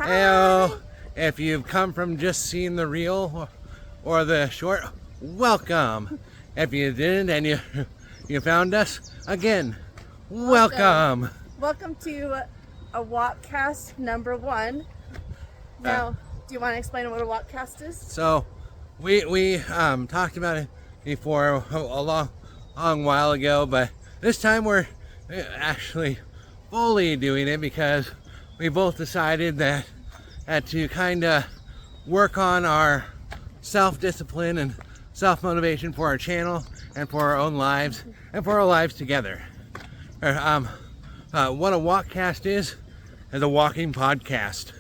Heyo, if you've come from just seeing the reel or the short, welcome. If you didn't and you found us, again, welcome. Welcome to a Walkcast number 1. Now, do you want to explain what a Walkcast is? So, we talked about it before a long while ago, but this time we're actually fully doing it because we both decided that to kind of work on our self-discipline and self-motivation for our channel and for our own lives and for our lives together. What a Walkcast is a walking podcast.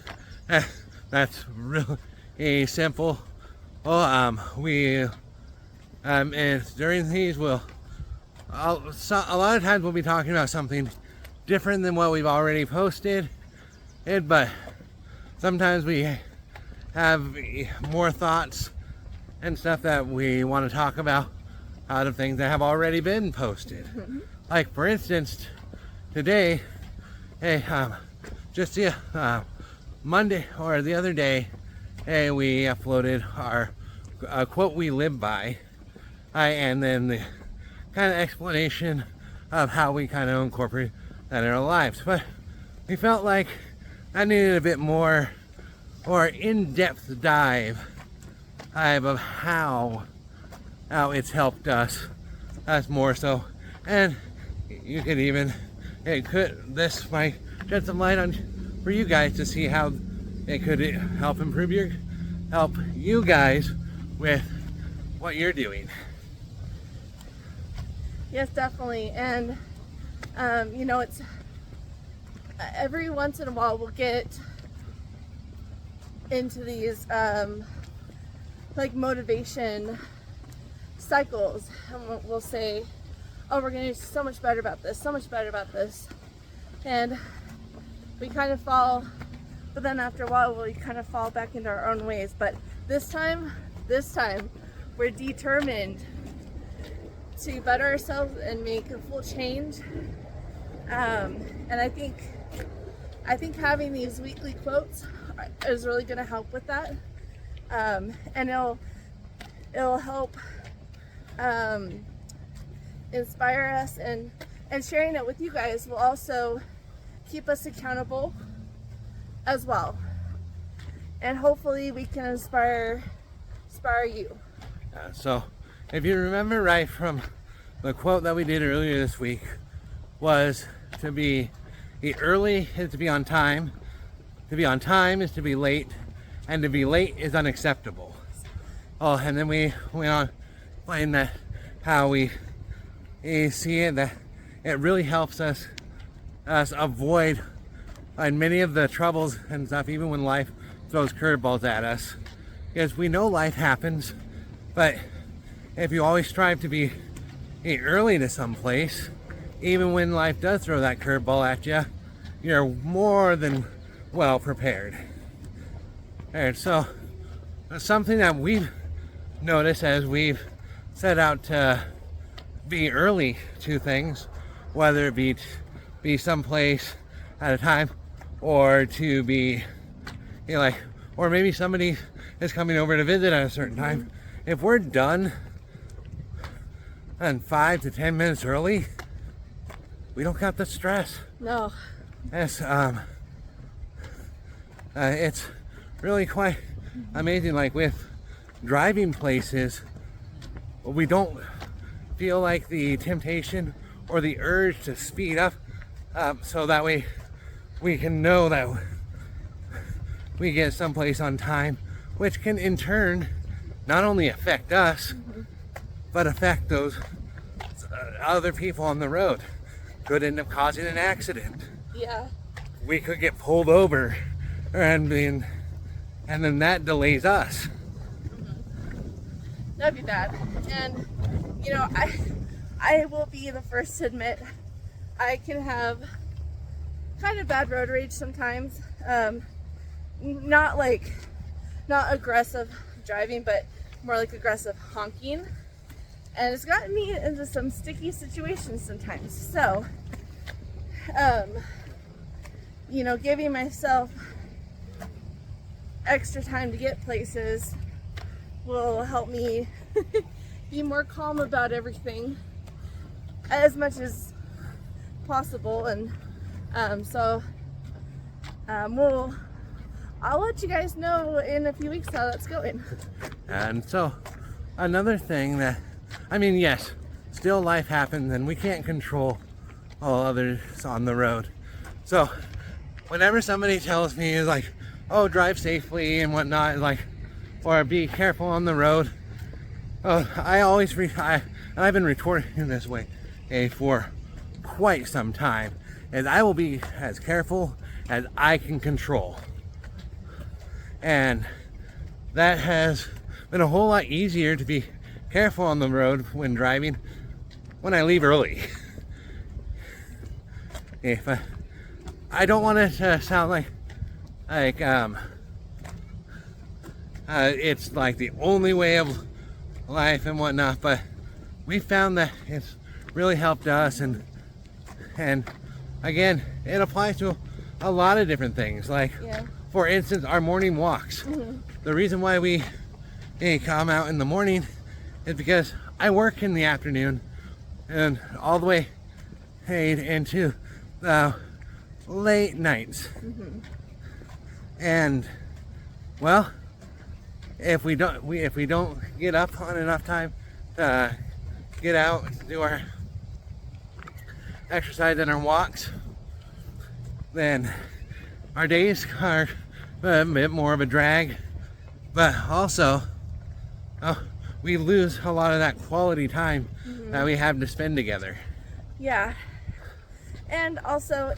That's really simple. Well, and during these a lot of times we'll be talking about something different than what we've already posted, but sometimes we have more thoughts and stuff that we want to talk about out of things that have already been posted. Like for instance, today, just Monday or the other day, we uploaded our quote we live by, and then the kind of explanation of how we kind of incorporate that in our lives. But we felt like I needed a bit more or in-depth dive of how it's helped us more so. And you could even, this might shed some light on for you guys to see how it could help you guys with what you're doing. Yes, definitely. And it's every once in a while we'll get into these like motivation cycles, and we'll say, oh, we're going to do so much better about this, and we kind of fall, but then after a while we kind of fall back into our own ways. But this time we're determined to better ourselves and make a full change. And I think having these weekly quotes is really going to help with that. And it'll help inspire us, and sharing it with you guys will also keep us accountable as well. And hopefully we can inspire you. So if you remember right from the quote that we did earlier this week, was to be early is to be on time, to be on time is to be late, and to be late is unacceptable. Oh, and then we went on explaining that how we see it, that it really helps us avoid many of the troubles and stuff, even when life throws curveballs at us, because we know life happens. But if you always strive to be early to some place, even when life does throw that curveball at you, you're more than well prepared. And so something that we've noticed as we've set out to be early to things, whether it be someplace at a time, or to be or maybe somebody is coming over to visit at a certain time. If we're done and 5 to 10 minutes early, we don't got the stress. No. Yes, it's really quite amazing. Like with driving places, we don't feel like the temptation or the urge to speed up, so that way we can know that we get someplace on time, which can in turn not only affect us, but affect those other people on the road. Could end up causing an accident. Yeah. We could get pulled over, and then that delays us. That'd be bad. And I will be the first to admit I can have kind of bad road rage sometimes. Not aggressive driving, but more like aggressive honking. And it's gotten me into some sticky situations sometimes. So, giving myself extra time to get places will help me be more calm about everything as much as possible. And I'll let you guys know in a few weeks how that's going. And so another thing that, I mean, yes, still life happens and we can't control all others on the road. So whenever somebody tells me like, oh, drive safely and whatnot, like, or be careful on the road, I always and I've been retorting this way for quite some time, and I will be as careful as I can control. And that has been a whole lot easier to be careful on the road when driving when I leave early. If I don't want it to sound like it's like the only way of life and whatnot, but we found that it's really helped us, and again, it applies to a lot of different things. Like, for instance, our morning walks. The reason why we come out in the morning is because I work in the afternoon and all the way into the late nights. And well, if we don't get up on enough time to get out and do our exercise and our walks, then our days are a bit more of a drag, but also we lose a lot of that quality time that we have to spend together. Yeah. And also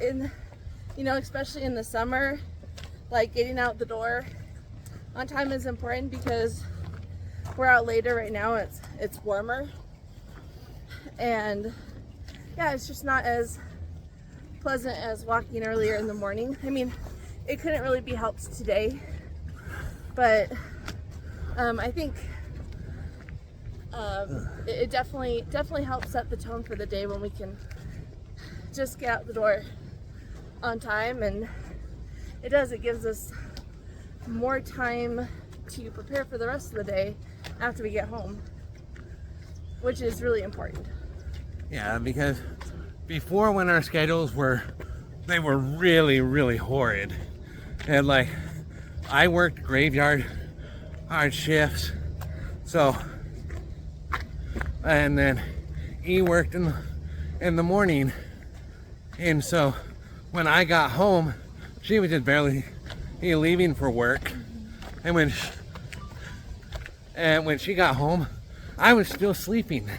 especially in the summer, like getting out the door on time is important because we're out later right now. It's warmer, and yeah, it's just not as pleasant as walking earlier in the morning. I mean, it couldn't really be helped today, but I think it definitely helps set the tone for the day when we can just get out the door on time. And it gives us more time to prepare for the rest of the day after we get home, which is really important. Yeah, because before, when our schedules were really, really horrid, and like I worked graveyard hard shifts, so, and then he worked in the morning, and so when I got home, she was just barely leaving for work, and when she got home, I was still sleeping.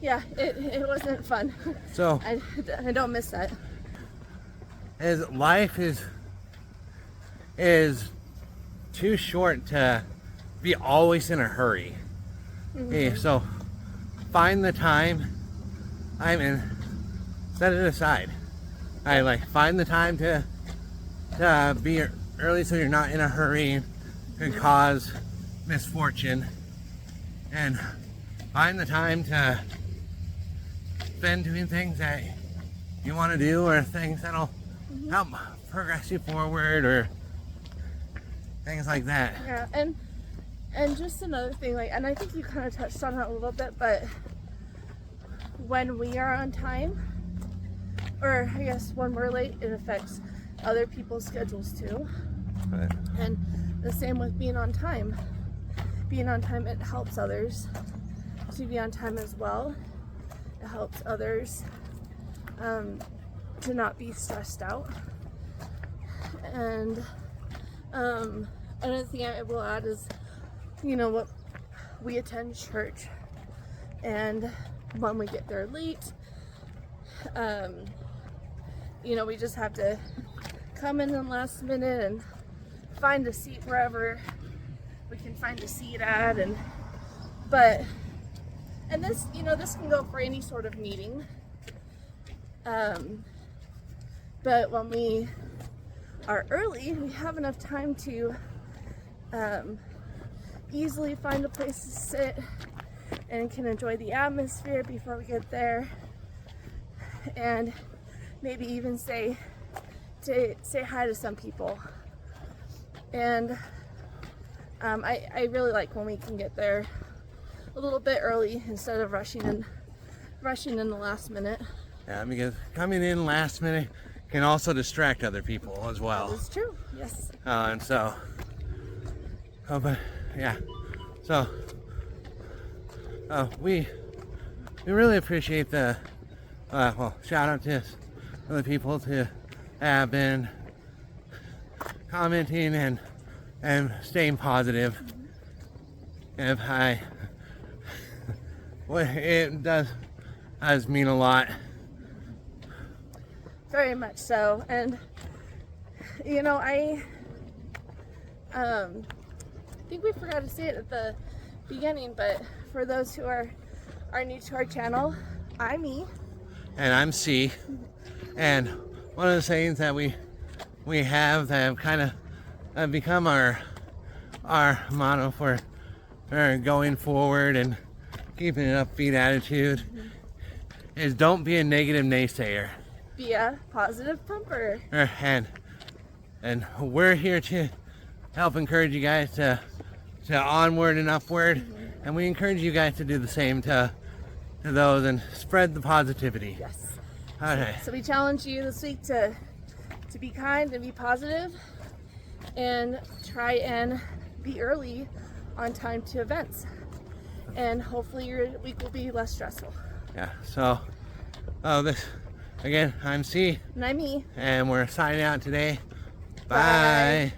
Yeah, it wasn't fun. So I don't miss that. As life is too short to be always in a hurry. Okay, so find the time. Set it aside. Find the time to be early so you're not in a hurry and cause misfortune, and find the time to spend doing things that you want to do, or things that'll help progress you forward, or things like that. Yeah, and just another thing, and I think you kind of touched on it a little bit, but when we are on time, or I guess when we're late, it affects other people's schedules too. Right. And the same with being on time. Being on time, it helps others to be on time as well. It helps others to not be stressed out. And another thing I will add is, what we attend church, and when we get there late, we just have to come in the last minute and find a seat wherever we can find a seat at, and this this can go for any sort of meeting, but when we are early, we have enough time to easily find a place to sit and can enjoy the atmosphere before we get there, and maybe even say hi to some people. And I really like when we can get there a little bit early instead of rushing in the last minute. Yeah, because coming in last minute can also distract other people as well. That's true. Yes. And so, but yeah, so we really appreciate the well, shout out to the people to have been commenting and staying positive. If well, it does mean a lot. Very much so. And you know, I think we forgot to say it at the beginning, but for those who are new to our channel, I'm E. And I'm C. And one of the sayings that we have that have kind of become our motto for going forward and keeping an upbeat attitude is don't be a negative naysayer. Be a positive pumper. And we're here to help encourage you guys to onward and upward, and we encourage you guys to do the same to those and spread the positivity. Yes. Okay. So we challenge you this week to be kind and be positive, and try and be early on time to events, and hopefully your week will be less stressful. Yeah. So, this again, I'm C, And I'm E. and we're signing out today. Bye. Bye.